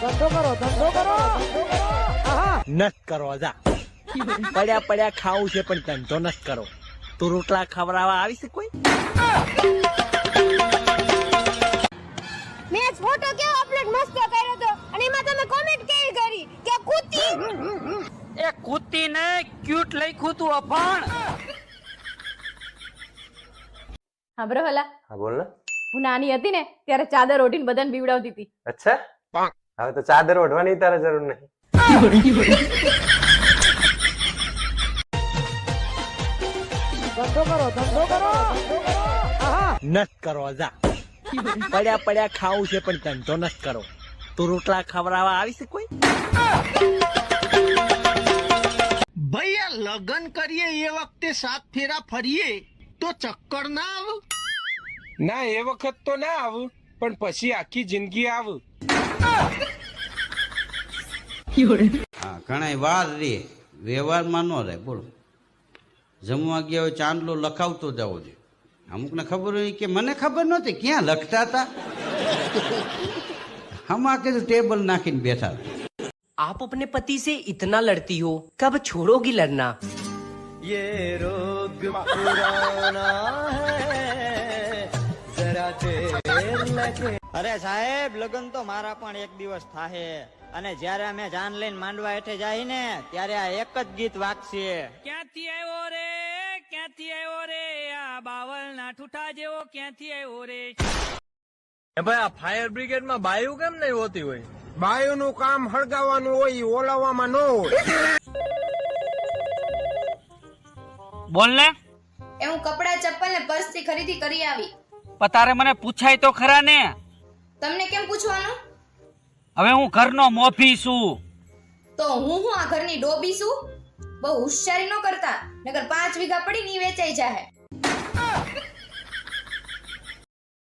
ધંધો કરો નત કરો જા પડ્યા પડ્યા ખાવું છે પણ ધંધો નત કરો. તું રોટલા ખવડાવવા આવી છે કોઈ? મેં ફોટો કેવો અપલોડ મસ્ત કર્યો તો અને એમાં તમે કોમેન્ટ કેવી કરી કે કૂતી એ કૂતી ને ક્યુટ લખ્યું તું અભણ. હા બ્રો હલા હા બોલ ને. હું નાની હતી ને ત્યારે ચાદર ઓઢીને બધાને બીવડાવતી હતી. અચ્છા હવે તો ચાદર ઓઢવાની તારે જરૂર નહીં. ધંધો કરો નત કરો જા પડ્યા પડ્યા ખાવું છે પણ ધંધો નત કરો. તું રોટલા ખવડાવવા આવી છે કોઈ? ભૈયા લગન કરીએ એ વખતે સાત ફેરા ફરીએ તો ચક્કર ના આવ? ના એ વખત તો ના આવું પણ પછી આખી જિંદગી આવું. ઘણા વાર રે વ્યવહારમાં ન રહે. બોલો જમવા ગયા હોય ચાંદલો લખાવતો જવો જોઈએ. અમુકને ખબર હોય કે મને ખબર નહોતી ક્યાં લખતા હતા. હમા કીધું ટેબલ નાખીને બેઠા. आप अपने पति से इतना लड़ती हो कब छोड़ोगी लड़ना? ये रोग पुराना है जरा देर लगे. અરે સાહેબ લગન તો મારા પણ એક દિવસ થાહે અને જ્યારે અમે જાન લઈને માંડવા હેઠે જાય ને ત્યારે આ એક જ ગીત વાગશે. ક્યાંથી આવ્યો રે ક્યાંથી આવ્યો રે આ બાવળ ના ઠૂઠા જેવો ક્યાંથી આવ્યો રે. ભાઈ આ ફાયર બ્રિગેડ માં બાયું કેમ નહીં હોતી હોય? બાયું નું કામ હળગાવાનું હોય ઓલાવવામાં ન હોય. બોલ ને. એ હું કપડા ચપ્પલ ને પર્સ થી ખરીદી કરી આવી. તારે મને પૂછાય તો ખરા ને. તમને કેમ પૂછવાનું? હવે હું ઘરનો મોભી છું. તો હું આ ઘરની ડોબી છું? બહુ હોશિયારી ન કરતા નકર 5 વીઘા પડી ની વેચાઈ જાહે.